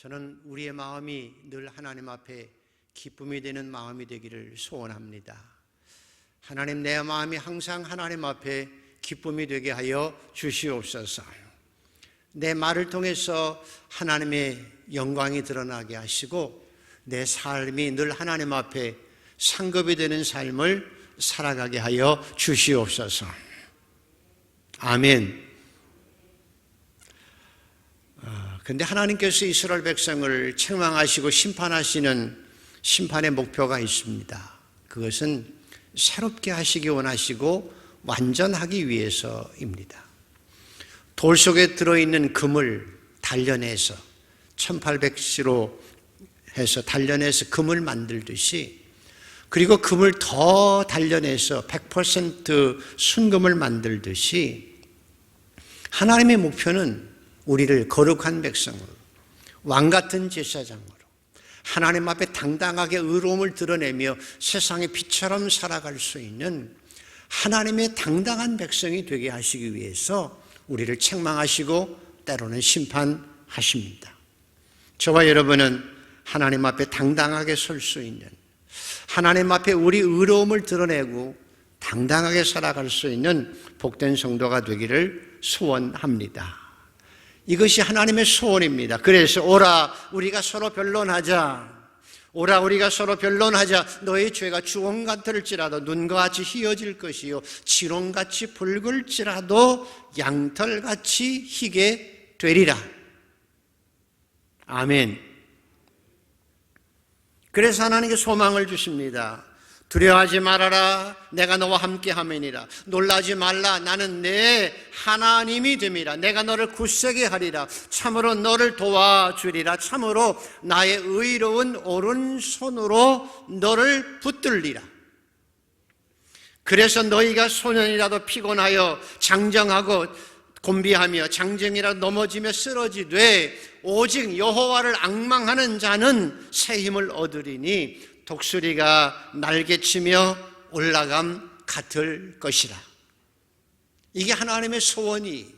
저는 우리의 마음이 늘 하나님 앞에 기쁨이 되는 마음이 되기를 소원합니다. 하나님, 내 마음이 항상 하나님 앞에 기쁨이 되게 하여 주시옵소서. 내 말을 통해서 하나님의 영광이 드러나게 하시고 내 삶이 늘 하나님 앞에 상급이 되는 삶을 살아가게 하여 주시옵소서. 아멘. 그런데 하나님께서 이스라엘 백성을 책망하시고 심판하시는 심판의 목표가 있습니다. 그것은 새롭게 하시기 원하시고 완전하기 위해서입니다. 돌 속에 들어있는 금을 단련해서 1800시로 해서 단련해서 금을 만들듯이, 그리고 금을 더 단련해서 100% 순금을 만들듯이, 하나님의 목표는 우리를 거룩한 백성으로, 왕같은 제사장으로 하나님 앞에 당당하게 의로움을 드러내며 세상의 빛처럼 살아갈 수 있는 하나님의 당당한 백성이 되게 하시기 위해서 우리를 책망하시고 때로는 심판하십니다. 저와 여러분은 하나님 앞에 당당하게 설 수 있는, 하나님 앞에 우리 의로움을 드러내고 당당하게 살아갈 수 있는 복된 성도가 되기를 소원합니다. 이것이 하나님의 소원입니다. 그래서 오라 우리가 서로 변론하자. 오라 우리가 서로 변론하자. 너의 죄가 주홍 같을지라도 눈과 같이 희어질 것이요 지롱같이 붉을지라도 양털같이 희게 되리라. 아멘. 그래서 하나님께 소망을 주십니다. 두려워하지 말아라. 내가 너와 함께 함이니라. 놀라지 말라. 나는 내 하나님이 됨이라. 내가 너를 굳세게 하리라. 참으로 너를 도와주리라. 참으로 나의 의로운 오른손으로 너를 붙들리라. 그래서 너희가 소년이라도 피곤하여 장정하고 곤비하며 장정이라 넘어지며 쓰러지되 오직 여호와를 앙망하는 자는 새 힘을 얻으리니 독수리가 날개치며 올라감 같을 것이라. 이게 하나님의 소원이,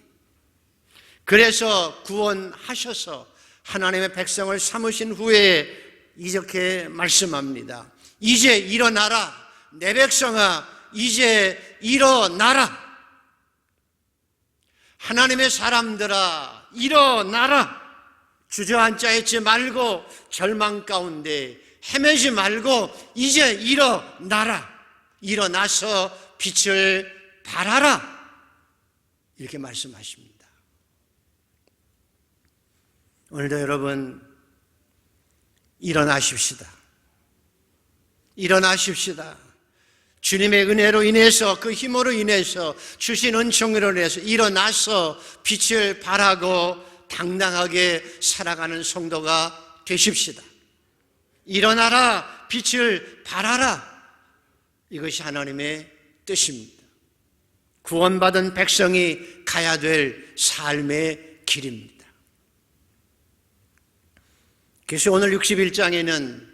그래서 구원하셔서 하나님의 백성을 삼으신 후에 이렇게 말씀합니다. 이제 일어나라. 내 백성아 이제 일어나라. 하나님의 사람들아 일어나라. 주저앉아 있지 말고 절망 가운데 헤매지 말고 이제 일어나라. 일어나서 빛을 발하라. 이렇게 말씀하십니다. 오늘도 여러분 일어나십시다. 일어나십시다. 주님의 은혜로 인해서, 그 힘으로 인해서, 주신 은총으로 인해서 일어나서 빛을 발하고 당당하게 살아가는 성도가 되십시다. 일어나라, 빛을 발하라. 이것이 하나님의 뜻입니다. 구원받은 백성이 가야 될 삶의 길입니다. 그래서 오늘 61장에는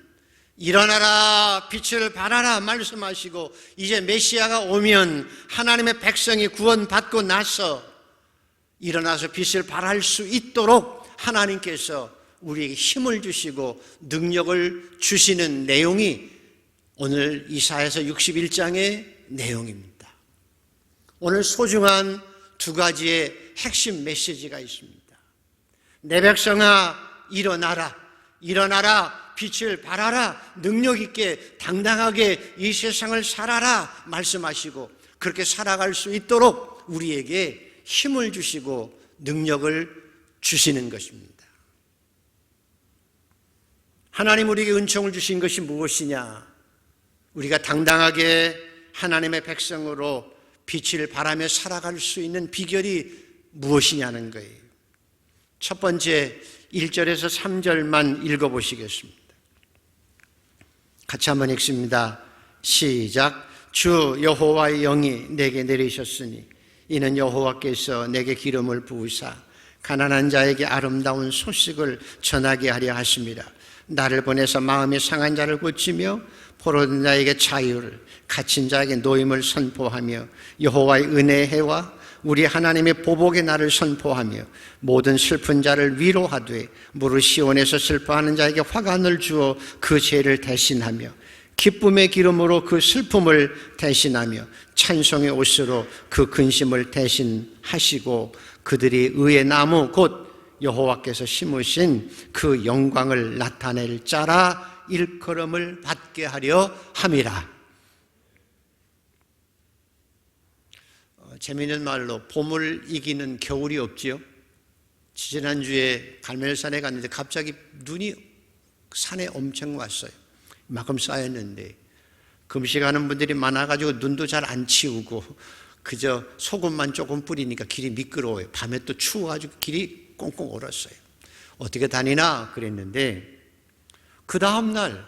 일어나라, 빛을 발하라 말씀하시고, 이제 메시아가 오면 하나님의 백성이 구원받고 나서 일어나서 빛을 발할 수 있도록 하나님께서 우리에게 힘을 주시고 능력을 주시는 내용이 오늘 이사야서 61장의 내용입니다. 오늘 소중한 두 가지의 핵심 메시지가 있습니다. 내 백성아 일어나라. 일어나라. 빛을 발하라. 능력 있게 당당하게 이 세상을 살아라 말씀하시고, 그렇게 살아갈 수 있도록 우리에게 힘을 주시고 능력을 주시는 것입니다. 하나님 우리에게 은총을 주신 것이 무엇이냐? 우리가 당당하게 하나님의 백성으로 빛을 발하며 살아갈 수 있는 비결이 무엇이냐는 거예요. 첫 번째 1절에서 3절만 읽어보시겠습니다. 같이 한번 읽습니다. 시작. 주 여호와의 영이 내게 내리셨으니 이는 여호와께서 내게 기름을 부으사 가난한 자에게 아름다운 소식을 전하게 하려 하심이라. 나를 보내서 마음이 상한 자를 고치며 포로된 자에게 자유를, 갇힌 자에게 노임을 선포하며 여호와의 은혜의 해와 우리 하나님의 보복의 날을 선포하며 모든 슬픈 자를 위로하되 무릇 시온에서 슬퍼하는 자에게 화관을 주어 그 죄를 대신하며 기쁨의 기름으로 그 슬픔을 대신하며 찬송의 옷으로 그 근심을 대신하시고 그들이 의의 나무 곧 여호와께서 심으신 그 영광을 나타낼 자라 일컬음을 받게 하려 함이라. 재미있는 말로 봄을 이기는 겨울이 없지요. 지난주에 갈멜산에 갔는데 갑자기 눈이 산에 엄청 왔어요. 이만큼 쌓였는데 금식하는 분들이 많아가지고 눈도 잘 안 치우고 그저 소금만 조금 뿌리니까 길이 미끄러워요. 밤에 또 추워가지고 길이 꽁꽁 얼었어요. 어떻게 다니나 그랬는데 그 다음날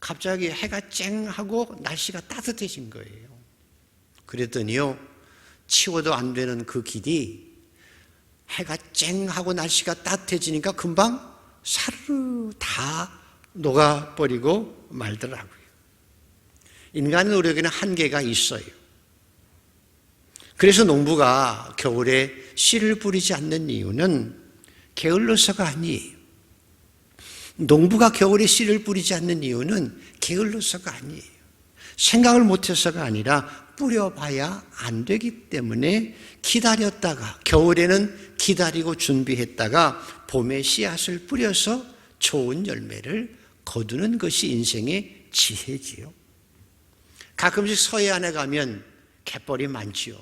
갑자기 해가 쨍하고 날씨가 따뜻해진 거예요. 그랬더니요, 치워도 안 되는 그 길이 해가 쨍하고 날씨가 따뜻해지니까 금방 사르르 다 녹아버리고 말더라고요. 인간 노력에는 한계가 있어요. 그래서 농부가 겨울에 씨를 뿌리지 않는 이유는 게을러서가 아니에요. 농부가 겨울에 씨를 뿌리지 않는 이유는 게을러서가 아니에요. 생각을 못해서가 아니라 뿌려봐야 안 되기 때문에 기다렸다가 겨울에는 기다리고 준비했다가 봄에 씨앗을 뿌려서 좋은 열매를 거두는 것이 인생의 지혜지요. 가끔씩 서해안에 가면 갯벌이 많지요.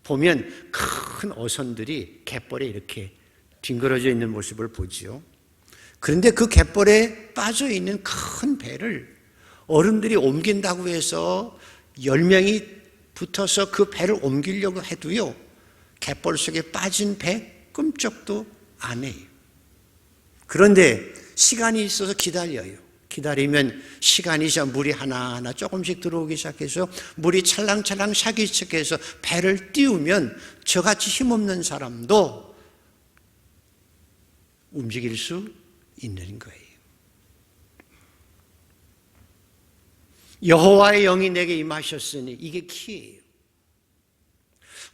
보면 큰 어선들이 갯벌에 이렇게 뒹그러져 있는 모습을 보지요. 그런데 그 갯벌에 빠져 있는 큰 배를 어른들이 옮긴다고 해서 10명이 붙어서 그 배를 옮기려고 해도요, 갯벌 속에 빠진 배 끔찍도 안 해요. 그런데 시간이 있어서 기다려요. 기다리면 시간이 저 물이 하나하나 조금씩 들어오기 시작해서 물이 찰랑찰랑 차기 시작해서 배를 띄우면 저같이 힘없는 사람도 움직일 수 있는 거예요. 여호와의 영이 내게 임하셨으니 이게 키예요.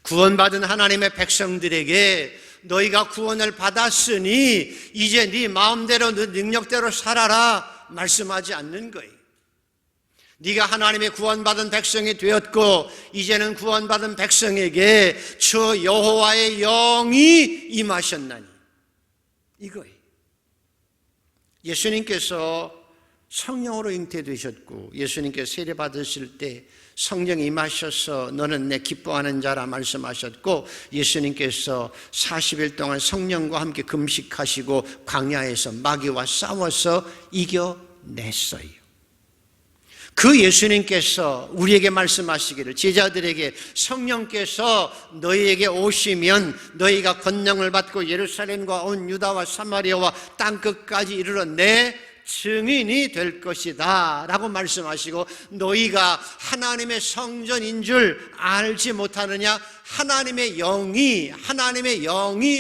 구원받은 하나님의 백성들에게 너희가 구원을 받았으니 이제 네 마음대로 네 능력대로 살아라 말씀하지 않는 거예요. 네가 하나님의 구원받은 백성이 되었고 이제는 구원받은 백성에게 주 여호와의 영이 임하셨나니 이거예요. 예수님께서 성령으로 잉태되셨고 예수님께서 세례 받으실 때 성령이 임하셔서 너는 내 기뻐하는 자라 말씀하셨고 예수님께서 40일 동안 성령과 함께 금식하시고 광야에서 마귀와 싸워서 이겨냈어요. 그 예수님께서 우리에게 말씀하시기를 제자들에게 성령께서 너희에게 오시면 너희가 권능을 받고 예루살렘과 온 유다와 사마리아와 땅끝까지 이르러 내 증인이 될 것이다 라고 말씀하시고 너희가 하나님의 성전인 줄 알지 못하느냐? 하나님의 영이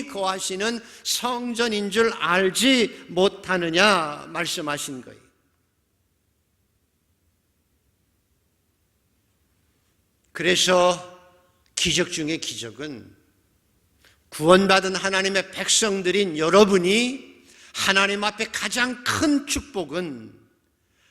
거하시는 성전인 줄 알지 못하느냐 말씀하신 거예요. 그래서 기적 중에 기적은 구원받은 하나님의 백성들인 여러분이 하나님 앞에 가장 큰 축복은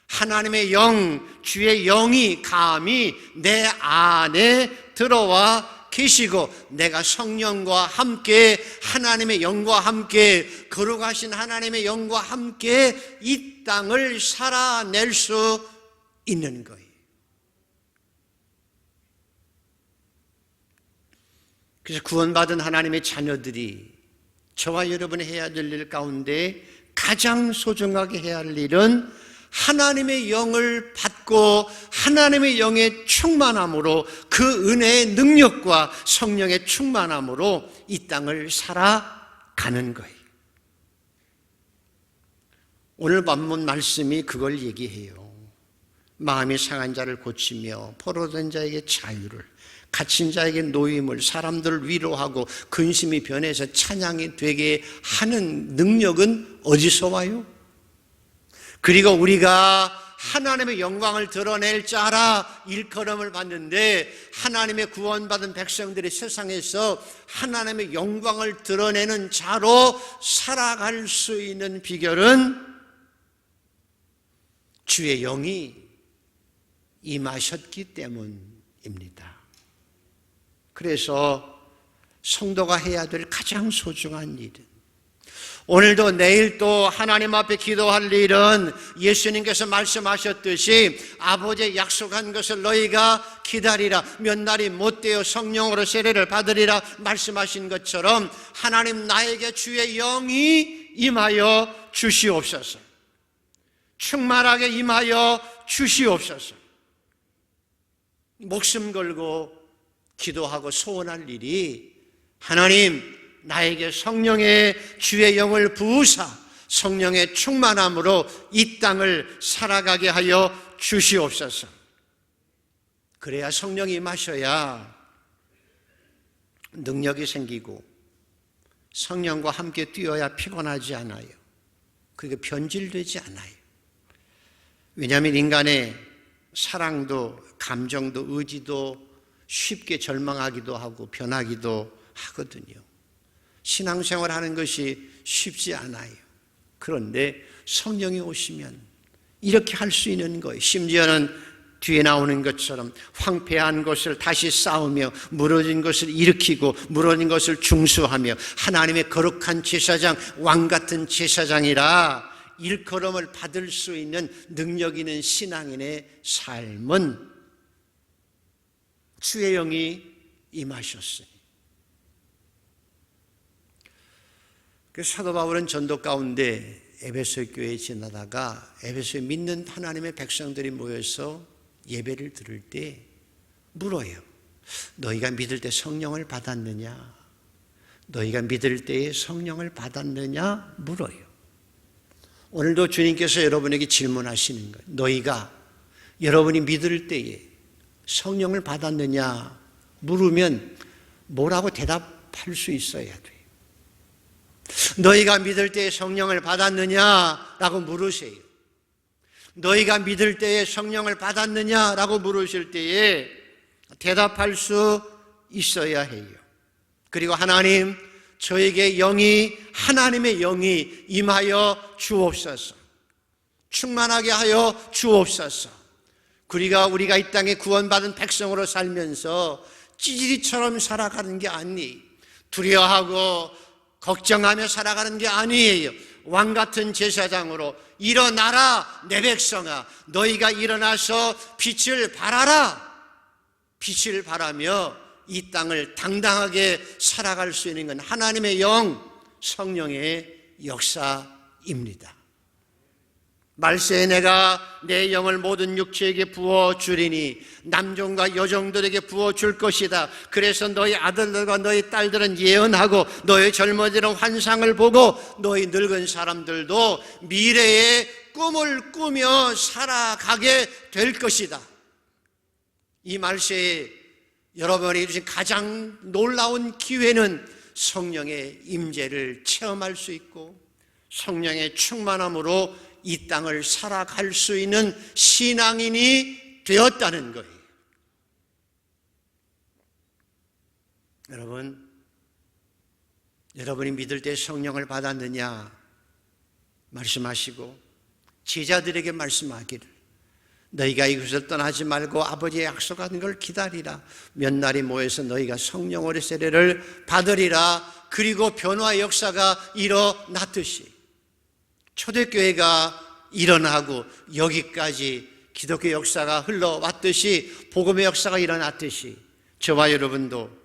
하나님의 영, 주의 영이 감히 내 안에 들어와 계시고 내가 성령과 함께 하나님의 영과 함께 거룩하신 하나님의 영과 함께 이 땅을 살아낼 수 있는 거예요. 그래서 구원받은 하나님의 자녀들이 저와 여러분이 해야 될 일 가운데 가장 소중하게 해야 할 일은 하나님의 영을 받고 하나님의 영의 충만함으로 그 은혜의 능력과 성령의 충만함으로 이 땅을 살아가는 거예요. 오늘 본문 말씀이 그걸 얘기해요. 마음이 상한 자를 고치며 포로된 자에게 자유를, 갇힌 자에게 노임을, 사람들을 위로하고 근심이 변해서 찬양이 되게 하는 능력은 어디서 와요? 그리고 우리가 하나님의 영광을 드러낼 자라 일컬음을 받는데, 하나님의 구원받은 백성들이 세상에서 하나님의 영광을 드러내는 자로 살아갈 수 있는 비결은 주의 영이 임하셨기 때문입니다. 그래서 성도가 해야 될 가장 소중한 일은, 오늘도 내일도 하나님 앞에 기도할 일은 예수님께서 말씀하셨듯이 아버지의 약속한 것을 너희가 기다리라, 몇 날이 못되어 성령으로 세례를 받으리라 말씀하신 것처럼 하나님 나에게 주의 영이 임하여 주시옵소서, 충만하게 임하여 주시옵소서. 목숨 걸고 기도하고 소원할 일이, 하나님 나에게 성령의 주의 영을 부으사 성령의 충만함으로 이 땅을 살아가게 하여 주시옵소서. 그래야 성령이 임하셔야 능력이 생기고 성령과 함께 뛰어야 피곤하지 않아요. 그리고 변질되지 않아요. 왜냐하면 인간의 사랑도 감정도 의지도 쉽게 절망하기도 하고 변하기도 하거든요. 신앙생활 하는 것이 쉽지 않아요. 그런데 성령이 오시면 이렇게 할 수 있는 거예요. 심지어는 뒤에 나오는 것처럼 황폐한 것을 다시 쌓으며 무너진 것을 일으키고 무너진 것을 중수하며 하나님의 거룩한 제사장, 왕같은 제사장이라 일컬음을 받을 수 있는 능력 있는 신앙인의 삶은 주의 영이 임하셨으니. 그래서 사도 바울은 전도 가운데 에베소 교회에 지나다가 에베소에 믿는 하나님의 백성들이 모여서 예배를 드릴 때 물어요. 너희가 믿을 때 성령을 받았느냐? 너희가 믿을 때에 성령을 받았느냐? 물어요. 오늘도 주님께서 여러분에게 질문하시는 거예요. 너희가 여러분이 믿을 때에 성령을 받았느냐 물으면 뭐라고 대답할 수 있어야 돼요. 너희가 믿을 때에 성령을 받았느냐라고 물으세요. 너희가 믿을 때에 성령을 받았느냐라고 물으실 때에 대답할 수 있어야 해요. 그리고 하나님, 저에게 하나님의 영이 임하여 주옵소서, 충만하게 하여 주옵소서. 우리가 이 땅에 구원받은 백성으로 살면서 찌질이처럼 살아가는 게 아니에요. 두려워하고 걱정하며 살아가는 게 아니에요. 왕같은 제사장으로 일어나라 내 백성아, 너희가 일어나서 빛을 발하라. 빛을 발하며 이 땅을 당당하게 살아갈 수 있는 건 하나님의 영, 성령의 역사입니다. 말세에 내가 내 영을 모든 육체에게 부어주리니 남종과 여종들에게 부어줄 것이다. 그래서 너희 아들들과 너희 딸들은 예언하고 너희 젊은이들은 환상을 보고 너희 늙은 사람들도 미래의 꿈을 꾸며 살아가게 될 것이다. 이 말세에 여러분이 주신 가장 놀라운 기회는 성령의 임재를 체험할 수 있고 성령의 충만함으로 이 땅을 살아갈 수 있는 신앙인이 되었다는 거예요. 여러분이 믿을 때 성령을 받았느냐 말씀하시고 제자들에게 말씀하기를 너희가 이곳을 떠나지 말고 아버지의 약속한 걸 기다리라. 몇 날이 모여서 너희가 성령으로 세례를 받으리라. 그리고 변화의 역사가 일어났듯이 초대교회가 일어나고 여기까지 기독교 역사가 흘러왔듯이 복음의 역사가 일어났듯이 저와 여러분도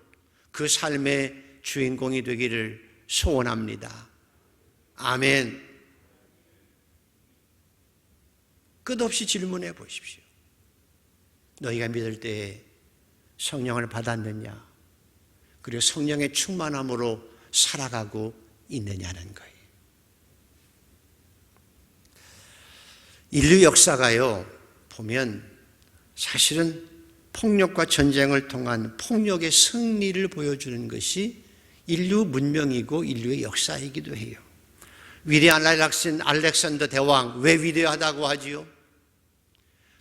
그 삶의 주인공이 되기를 소원합니다. 아멘. 끝없이 질문해 보십시오. 너희가 믿을 때에 성령을 받았느냐? 그리고 성령의 충만함으로 살아가고 있느냐는 거예요. 인류 역사가요, 보면 사실은 폭력과 전쟁을 통한 폭력의 승리를 보여주는 것이 인류 문명이고 인류의 역사이기도 해요. 위대한 알렉산더 대왕, 왜 위대하다고 하지요?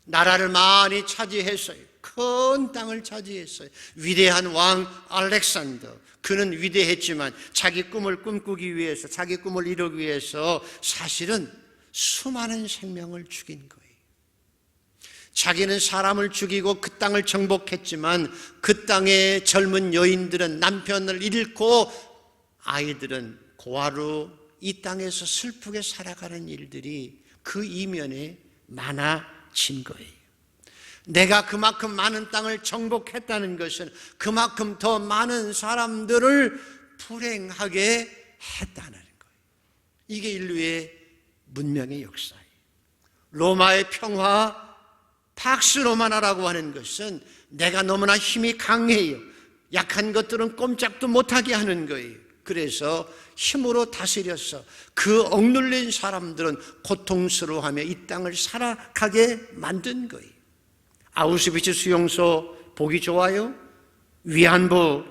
나라를 많이 차지했어요. 큰 땅을 차지했어요. 위대한 왕 알렉산더, 그는 위대했지만 자기 꿈을 꿈꾸기 위해서, 자기 꿈을 이루기 위해서 사실은 수많은 생명을 죽인 거예요. 자기는 사람을 죽이고 그 땅을 정복했지만 그 땅의 젊은 여인들은 남편을 잃고 아이들은 고아로 이 땅에서 슬프게 살아가는 일들이 그 이면에 많아진 거예요. 내가 그만큼 많은 땅을 정복했다는 것은 그만큼 더 많은 사람들을 불행하게 했다는 거예요. 이게 인류의 문명의 역사예요. 로마의 평화, 팍스 로마나라고 하는 것은 내가 너무나 힘이 강해요. 약한 것들은 꼼짝도 못하게 하는 거예요. 그래서 힘으로 다스려서 그 억눌린 사람들은 고통스러워하며 이 땅을 살아가게 만든 거예요. 아우슈비츠 수용소 보기 좋아요? 위안부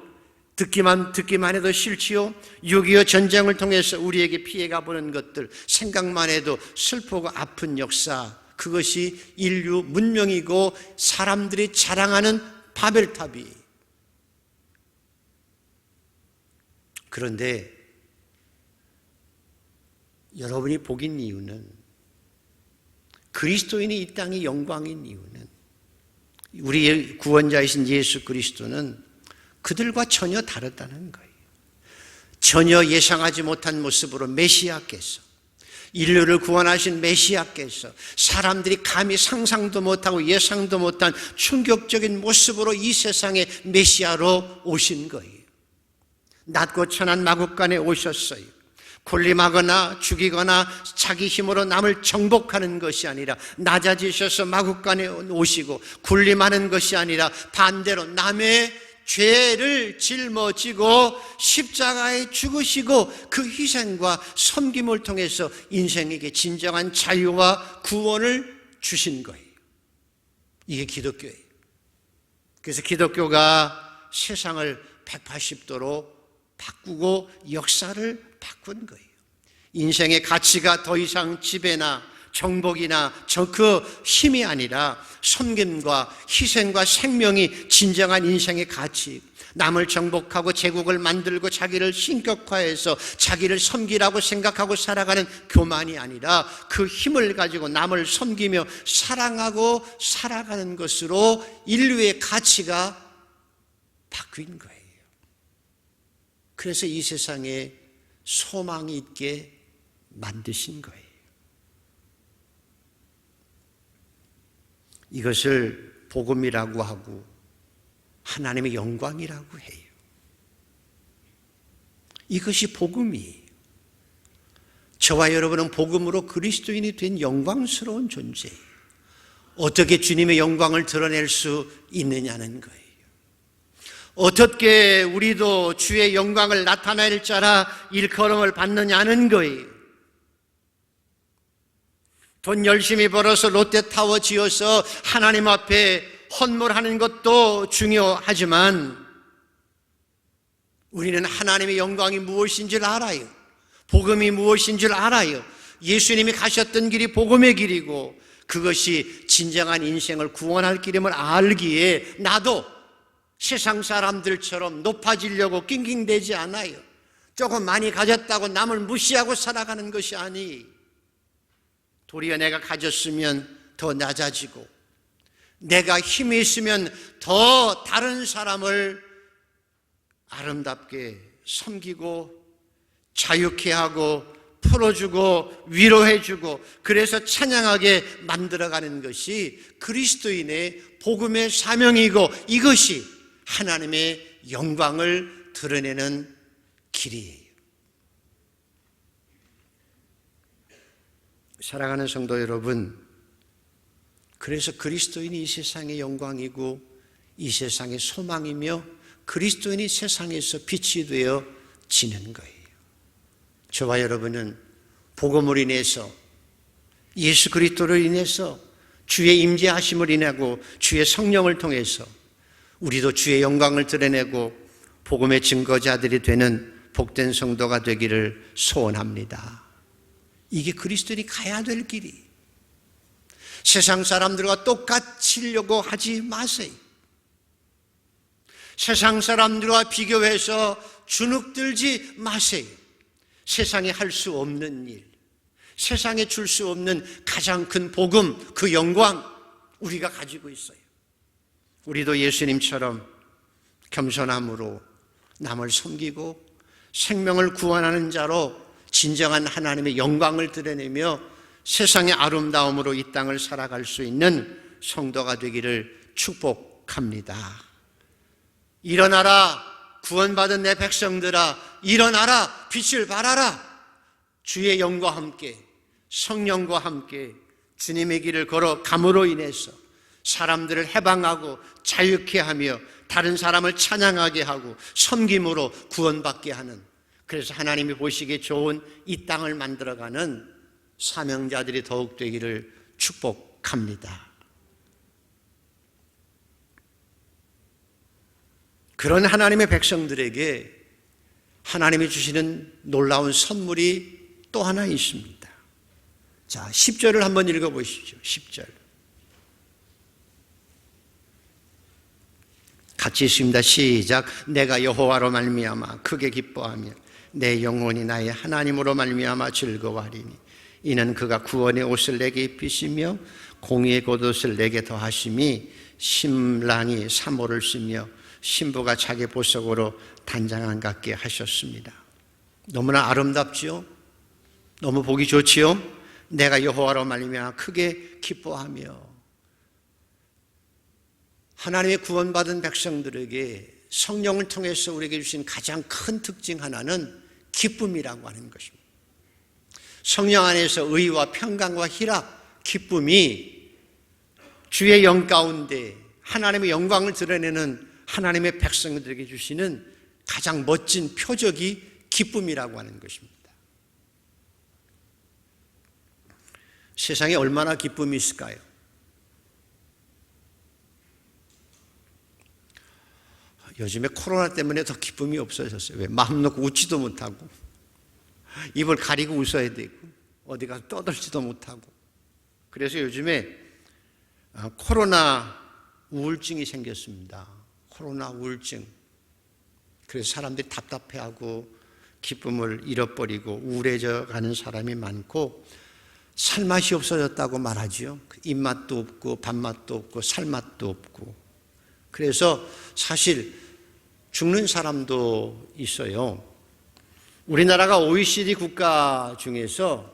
듣기만 해도 싫지요? 6.25 전쟁을 통해서 우리에게 피해가 보는 것들 생각만 해도 슬프고 아픈 역사, 그것이 인류 문명이고 사람들이 자랑하는 바벨탑이에요. 그런데 여러분이 복인 이유는, 그리스도인이 이 땅의 영광인 이유는, 우리의 구원자이신 예수 그리스도는 그들과 전혀 다르다는 거예요. 전혀 예상하지 못한 모습으로 메시아께서, 인류를 구원하신 메시아께서 사람들이 감히 상상도 못하고 예상도 못한 충격적인 모습으로 이 세상에 메시아로 오신 거예요. 낮고 천한 마국간에 오셨어요. 군림하거나 죽이거나 자기 힘으로 남을 정복하는 것이 아니라 낮아지셔서 마국간에 오시고, 군림하는 것이 아니라 반대로 남의 죄를 짊어지고 십자가에 죽으시고 그 희생과 섬김을 통해서 인생에게 진정한 자유와 구원을 주신 거예요. 이게 기독교예요. 그래서 기독교가 세상을 180도로 바꾸고 역사를 바꾼 거예요. 인생의 가치가 더 이상 지배나 정복이나 그 힘이 아니라 섬김과 희생과 생명이 진정한 인생의 가치, 남을 정복하고 제국을 만들고 자기를 신격화해서 자기를 섬기라고 생각하고 살아가는 교만이 아니라 그 힘을 가지고 남을 섬기며 사랑하고 살아가는 것으로 인류의 가치가 바뀐 거예요. 그래서 이 세상에 소망이 있게 만드신 거예요. 이것을 복음이라고 하고 하나님의 영광이라고 해요. 이것이 복음이에요. 저와 여러분은 복음으로 그리스도인이 된 영광스러운 존재예요. 어떻게 주님의 영광을 드러낼 수 있느냐는 거예요. 어떻게 우리도 주의 영광을 나타낼 자라 일컬음을 받느냐는 거예요. 돈 열심히 벌어서 롯데타워 지어서 하나님 앞에 헌물하는 것도 중요하지만 우리는 하나님의 영광이 무엇인 줄 알아요. 복음이 무엇인 줄 알아요. 예수님이 가셨던 길이 복음의 길이고 그것이 진정한 인생을 구원할 길임을 알기에 나도 세상 사람들처럼 높아지려고 낑낑대지 않아요. 조금 많이 가졌다고 남을 무시하고 살아가는 것이 아니, 도리어 내가 가졌으면 더 낮아지고 내가 힘이 있으면 더 다른 사람을 아름답게 섬기고 자유케 하고 풀어주고 위로해주고 그래서 찬양하게 만들어가는 것이 그리스도인의 복음의 사명이고 이것이 하나님의 영광을 드러내는 길이에요. 사랑하는 성도 여러분, 그래서 그리스도인이 이 세상의 영광이고 이 세상의 소망이며 그리스도인이 세상에서 빛이 되어 지는 거예요. 저와 여러분은 복음을 인해서 예수 그리스도를 인해서 주의 임재하심을 인하고 주의 성령을 통해서 우리도 주의 영광을 드러내고 복음의 증거자들이 되는 복된 성도가 되기를 소원합니다. 이게 그리스도인이 가야 될 길이. 세상 사람들과 똑같으려고 하지 마세요. 세상 사람들과 비교해서 주눅들지 마세요. 세상에 할 수 없는 일, 세상에 줄 수 없는 가장 큰 복음, 그 영광 우리가 가지고 있어요. 우리도 예수님처럼 겸손함으로 남을 섬기고 생명을 구원하는 자로 진정한 하나님의 영광을 드러내며 세상의 아름다움으로 이 땅을 살아갈 수 있는 성도가 되기를 축복합니다. 일어나라, 구원받은 내 백성들아, 일어나라, 빛을 발하라. 주의 영과 함께, 성령과 함께 주님의 길을 걸어감으로 인해서 사람들을 해방하고 자유케 하며 다른 사람을 찬양하게 하고 섬김으로 구원받게 하는, 그래서 하나님이 보시기에 좋은 이 땅을 만들어가는 사명자들이 더욱 되기를 축복합니다. 그런 하나님의 백성들에게 하나님이 주시는 놀라운 선물이 또 하나 있습니다. 자, 10절을 한번 읽어보시죠. 10절 같이 읽습니다. 시작. 내가 여호와로 말미암아 크게 기뻐하며 내 영혼이 나의 하나님으로 말미암아 즐거워하리니 이는 그가 구원의 옷을 내게 입히시며 공의의 겉옷을 내게 더하심이 신랑이 사모를 쓰며 신부가 자기 보석으로 단장한 같게 하셨습니다. 너무나 아름답지요? 너무 보기 좋지요? 내가 여호와로 말미암아 크게 기뻐하며, 하나님의 구원받은 백성들에게 성령을 통해서 우리에게 주신 가장 큰 특징 하나는 기쁨이라고 하는 것입니다. 성령 안에서 의와 평강과 희락, 기쁨이 주의 영 가운데 하나님의 영광을 드러내는 하나님의 백성들에게 주시는 가장 멋진 표적이 기쁨이라고 하는 것입니다. 세상에 얼마나 기쁨이 있을까요? 요즘에 코로나 때문에 더 기쁨이 없어졌어요. 왜? 마음 놓고 웃지도 못하고 입을 가리고 웃어야 되고 어디 가서 떠들지도 못하고, 그래서 요즘에 코로나 우울증이 생겼습니다. 코로나 우울증. 그래서 사람들이 답답해하고 기쁨을 잃어버리고 우울해져 가는 사람이 많고, 살맛이 없어졌다고 말하죠. 입맛도 없고 밥맛도 없고 살맛도 없고. 그래서 사실 죽는 사람도 있어요. 우리나라가 OECD 국가 중에서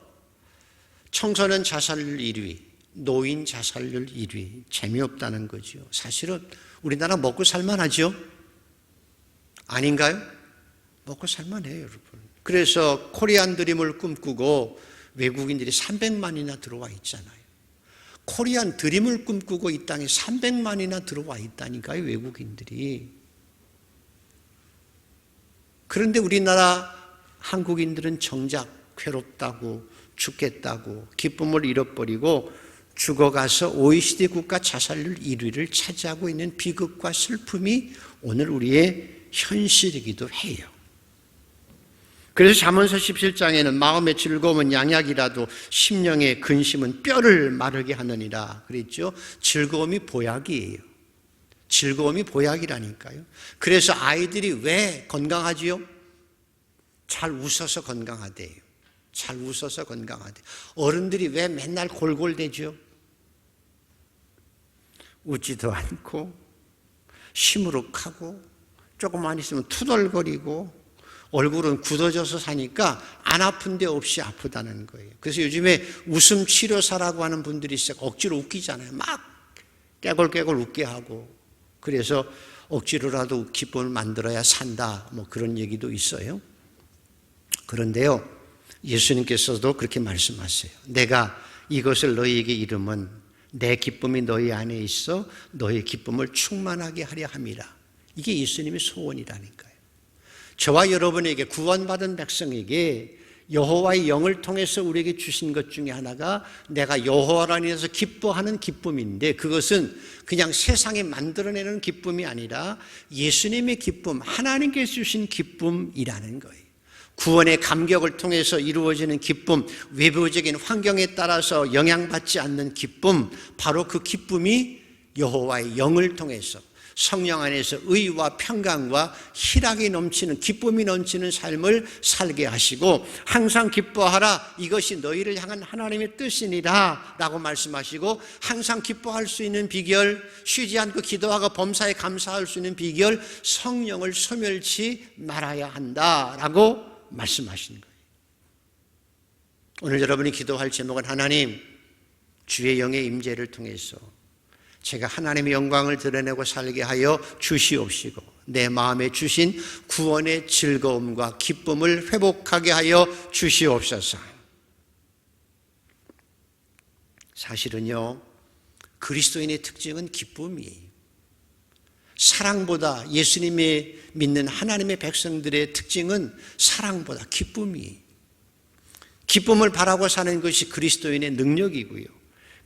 청소년 자살률 1위, 노인 자살률 1위. 재미없다는 거죠. 사실은 우리나라 먹고 살만하죠? 아닌가요? 먹고 살만해요, 여러분. 그래서 코리안 드림을 꿈꾸고 외국인들이 300만이나 들어와 있잖아요. 코리안 드림을 꿈꾸고 이 땅에 300만이나 들어와 있다니까요, 외국인들이. 그런데 우리나라 한국인들은 정작 괴롭다고, 죽겠다고, 기쁨을 잃어버리고 죽어가서 OECD 국가 자살률 1위를 차지하고 있는 비극과 슬픔이 오늘 우리의 현실이기도 해요. 그래서 잠언서 17장에는 마음의 즐거움은 양약이라도 심령의 근심은 뼈를 마르게 하느니라 그랬죠. 즐거움이 보약이에요. 즐거움이 보약이라니까요. 그래서 아이들이 왜 건강하지요? 잘 웃어서 건강하대요. 잘 웃어서 건강하대요. 어른들이 왜 맨날 골골대죠? 웃지도 않고 시무룩하고 조금만 있으면 투덜거리고 얼굴은 굳어져서 사니까 안 아픈 데 없이 아프다는 거예요. 그래서 요즘에 웃음 치료사라고 하는 분들이 있어요. 억지로 웃기잖아요. 막 깨골깨골 웃게 하고. 그래서 억지로라도 기쁨을 만들어야 산다, 뭐 그런 얘기도 있어요. 그런데요, 예수님께서도 그렇게 말씀하세요. 내가 이것을 너희에게 이름은 내 기쁨이 너희 안에 있어 너희 기쁨을 충만하게 하려 함이라. 이게 예수님의 소원이라니까요. 저와 여러분에게, 구원받은 백성에게 여호와의 영을 통해서 우리에게 주신 것 중에 하나가 내가 여호와로 인해서 기뻐하는 기쁨인데, 그것은 그냥 세상에 만들어내는 기쁨이 아니라 예수님의 기쁨, 하나님께서 주신 기쁨이라는 거예요. 구원의 감격을 통해서 이루어지는 기쁨, 외부적인 환경에 따라서 영향받지 않는 기쁨, 바로 그 기쁨이 여호와의 영을 통해서 성령 안에서 의와 평강과 희락이 넘치는, 기쁨이 넘치는 삶을 살게 하시고, 항상 기뻐하라, 이것이 너희를 향한 하나님의 뜻이니라 라고 말씀하시고, 항상 기뻐할 수 있는 비결, 쉬지 않고 기도하고 범사에 감사할 수 있는 비결, 성령을 소멸치 말아야 한다라고 말씀하시는 거예요. 오늘 여러분이 기도할 제목은, 하나님, 주의 영의 임재를 통해서 제가 하나님의 영광을 드러내고 살게 하여 주시옵시고, 내 마음에 주신 구원의 즐거움과 기쁨을 회복하게 하여 주시옵소서. 사실은요, 그리스도인의 특징은 기쁨이에요. 사랑보다, 예수님이 믿는 하나님의 백성들의 특징은 사랑보다 기쁨이에요. 기쁨을 바라고 사는 것이 그리스도인의 능력이고요,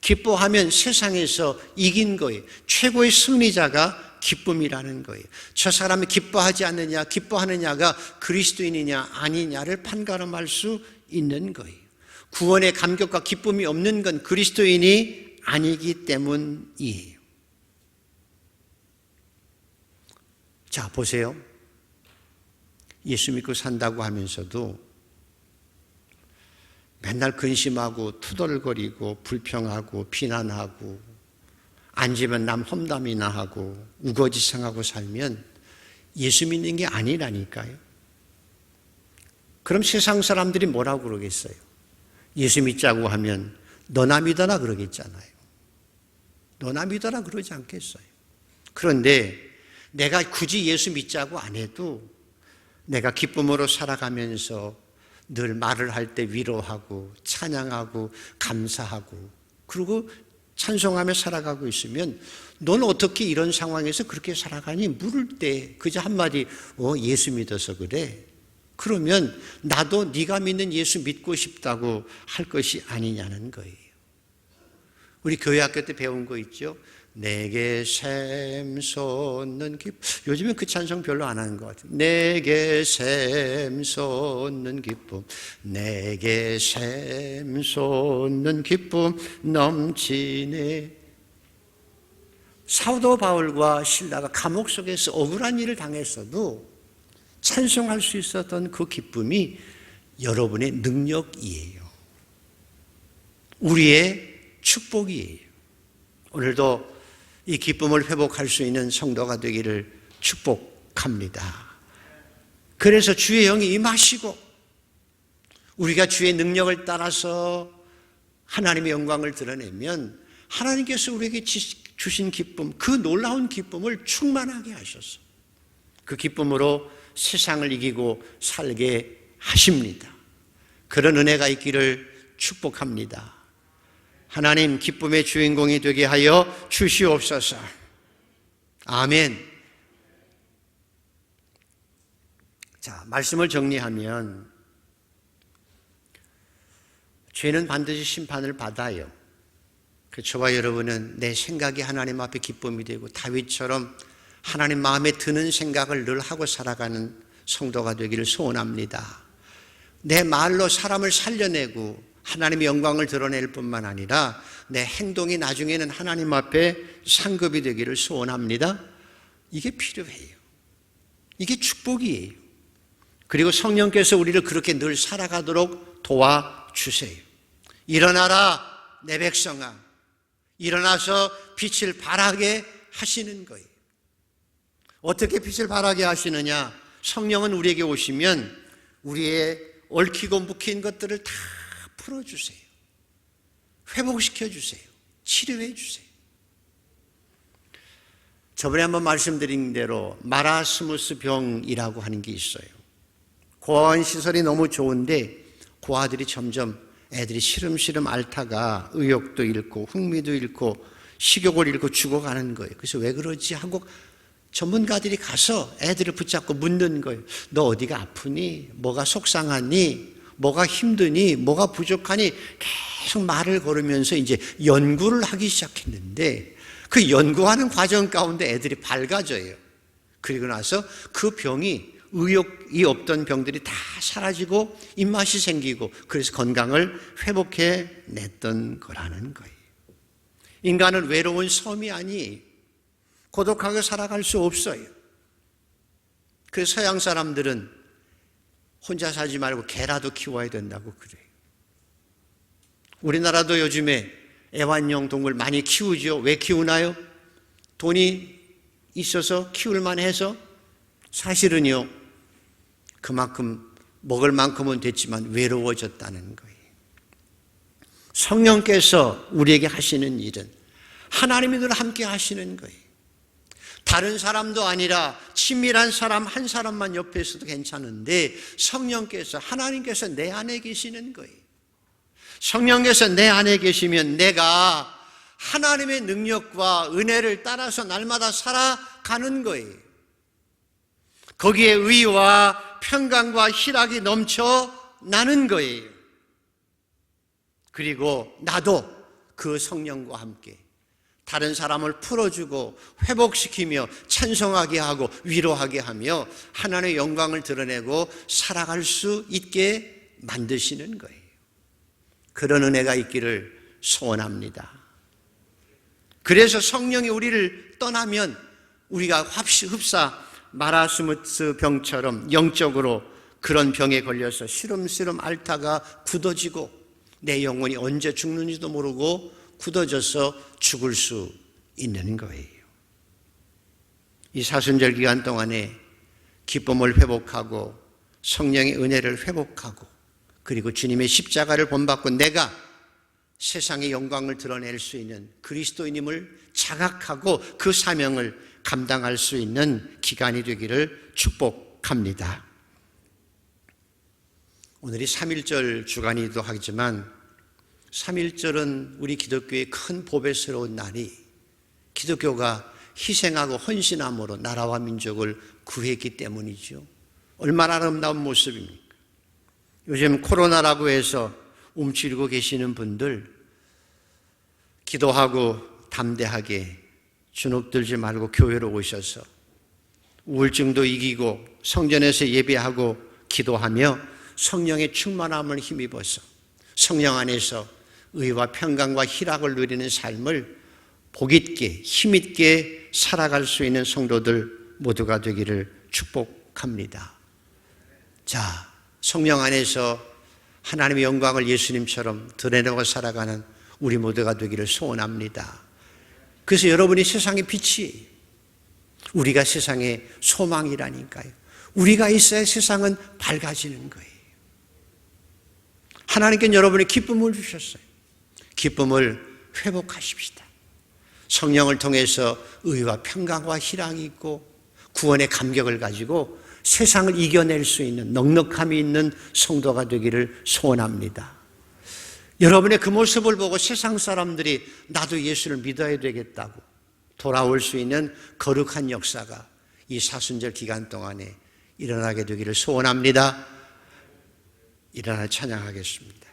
기뻐하면 세상에서 이긴 거예요. 최고의 승리자가 기쁨이라는 거예요. 저 사람이 기뻐하지 않느냐, 기뻐하느냐가 그리스도인이냐 아니냐를 판가름할 수 있는 거예요. 구원의 감격과 기쁨이 없는 건 그리스도인이 아니기 때문이에요. 자, 보세요. 예수 믿고 산다고 하면서도 맨날 근심하고 투덜거리고 불평하고 비난하고 앉으면 남 험담이나 하고 우거지상하고 살면 예수 믿는 게 아니라니까요. 그럼 세상 사람들이 뭐라고 그러겠어요? 예수 믿자고 하면 너나 믿어라 그러겠잖아요. 너나 믿어라 그러지 않겠어요? 그런데 내가 굳이 예수 믿자고 안 해도 내가 기쁨으로 살아가면서 늘 말을 할 때 위로하고 찬양하고 감사하고 그리고 찬송하며 살아가고 있으면, 넌 어떻게 이런 상황에서 그렇게 살아가니? 물을 때 그저 한마디 예수 믿어서 그래. 그러면 나도 네가 믿는 예수 믿고 싶다고 할 것이 아니냐는 거예요. 우리 교회 학교 때 배운 거 있죠? 내게 샘솟는 기쁨. 요즘엔 그 찬송 별로 안 하는 것 같아요. 내게 샘솟는 기쁨, 내게 샘솟는 기쁨 넘치네. 사도 바울과 실라가 감옥 속에서 억울한 일을 당했어도 찬송할 수 있었던 그 기쁨이 여러분의 능력이에요. 우리의 축복이에요. 오늘도 이 기쁨을 회복할 수 있는 성도가 되기를 축복합니다. 그래서 주의 영이 임하시고 우리가 주의 능력을 따라서 하나님의 영광을 드러내면 하나님께서 우리에게 주신 기쁨, 그 놀라운 기쁨을 충만하게 하셔서 그 기쁨으로 세상을 이기고 살게 하십니다. 그런 은혜가 있기를 축복합니다. 하나님, 기쁨의 주인공이 되게 하여 주시옵소서. 아멘. 자, 말씀을 정리하면 죄는 반드시 심판을 받아요. 저와 여러분은 내 생각이 하나님 앞에 기쁨이 되고 다윗처럼 하나님 마음에 드는 생각을 늘 하고 살아가는 성도가 되기를 소원합니다. 내 말로 사람을 살려내고 하나님의 영광을 드러낼 뿐만 아니라 내 행동이 나중에는 하나님 앞에 상급이 되기를 소원합니다. 이게 필요해요. 이게 축복이에요. 그리고 성령께서 우리를 그렇게 늘 살아가도록 도와주세요. 일어나라 내 백성아, 일어나서 빛을 발하게 하시는 거예요. 어떻게 빛을 발하게 하시느냐? 성령은 우리에게 오시면 우리의 얽히고 묵힌 것들을 다 풀어주세요. 회복시켜주세요. 치료해주세요. 저번에 한번 말씀드린 대로 마라스무스 병이라고 하는 게 있어요. 고아원시설이 너무 좋은데 고아들이 점점 애들이 시름시름 앓다가 의욕도 잃고 흥미도 잃고 식욕을 잃고 죽어가는 거예요. 그래서 왜 그러지 하고 전문가들이 가서 애들을 붙잡고 묻는 거예요. 너 어디가 아프니? 뭐가 속상하니? 뭐가 힘드니? 뭐가 부족하니? 계속 말을 걸으면서 이제 연구를 하기 시작했는데 그 연구하는 과정 가운데 애들이 밝아져요. 그리고 나서 그 병이 의욕이 없던 병들이 다 사라지고 입맛이 생기고 그래서 건강을 회복해 냈던 거라는 거예요. 인간은 외로운 섬이 아니에요. 고독하게 살아갈 수 없어요. 그래서 서양 사람들은 혼자 살지 말고 개라도 키워야 된다고 그래요. 우리나라도 요즘에 애완용 동물 많이 키우죠. 왜 키우나요? 돈이 있어서 키울만 해서? 사실은요, 그만큼 먹을 만큼은 됐지만 외로워졌다는 거예요. 성령께서 우리에게 하시는 일은 하나님이 늘 함께 하시는 거예요. 다른 사람도 아니라 친밀한 사람 한 사람만 옆에 있어도 괜찮은데 성령께서, 하나님께서 내 안에 계시는 거예요. 성령께서 내 안에 계시면 내가 하나님의 능력과 은혜를 따라서 날마다 살아가는 거예요. 거기에 의와 평강과 희락이 넘쳐나는 거예요. 그리고 나도 그 성령과 함께 다른 사람을 풀어주고 회복시키며 찬송하게 하고 위로하게 하며 하나님의 영광을 드러내고 살아갈 수 있게 만드시는 거예요. 그런 은혜가 있기를 소원합니다. 그래서 성령이 우리를 떠나면 우리가 흡사 마라스무스 병처럼 영적으로 그런 병에 걸려서 시름시름 앓다가 굳어지고 내 영혼이 언제 죽는지도 모르고 굳어져서 죽을 수 있는 거예요. 이 사순절 기간 동안에 기쁨을 회복하고 성령의 은혜를 회복하고 그리고 주님의 십자가를 본받고 내가 세상의 영광을 드러낼 수 있는 그리스도인임을 자각하고 그 사명을 감당할 수 있는 기간이 되기를 축복합니다. 오늘이 3.1절 주간이기도 하지만 3.1절은 우리 기독교의 큰 보배스러운 날이 기독교가 희생하고 헌신함으로 나라와 민족을 구했기 때문이죠. 얼마나 아름다운 모습입니까? 요즘 코로나라고 해서 움츠리고 계시는 분들 기도하고 담대하게 주눅들지 말고 교회로 오셔서 우울증도 이기고 성전에서 예배하고 기도하며 성령의 충만함을 힘입어서 성령 안에서 의와 평강과 희락을 누리는 삶을 복있게 힘있게 살아갈 수 있는 성도들 모두가 되기를 축복합니다. 자, 성령 안에서 하나님의 영광을 예수님처럼 드러내고 살아가는 우리 모두가 되기를 소원합니다. 그래서 여러분이 세상의 빛이, 우리가 세상의 소망이라니까요. 우리가 있어야 세상은 밝아지는 거예요. 하나님께는 여러분이 기쁨을 주셨어요. 기쁨을 회복하십시다. 성령을 통해서 의와 평강과 희락이 있고 구원의 감격을 가지고 세상을 이겨낼 수 있는 넉넉함이 있는 성도가 되기를 소원합니다. 여러분의 그 모습을 보고 세상 사람들이 나도 예수를 믿어야 되겠다고 돌아올 수 있는 거룩한 역사가 이 사순절 기간 동안에 일어나게 되기를 소원합니다. 일어나 찬양하겠습니다.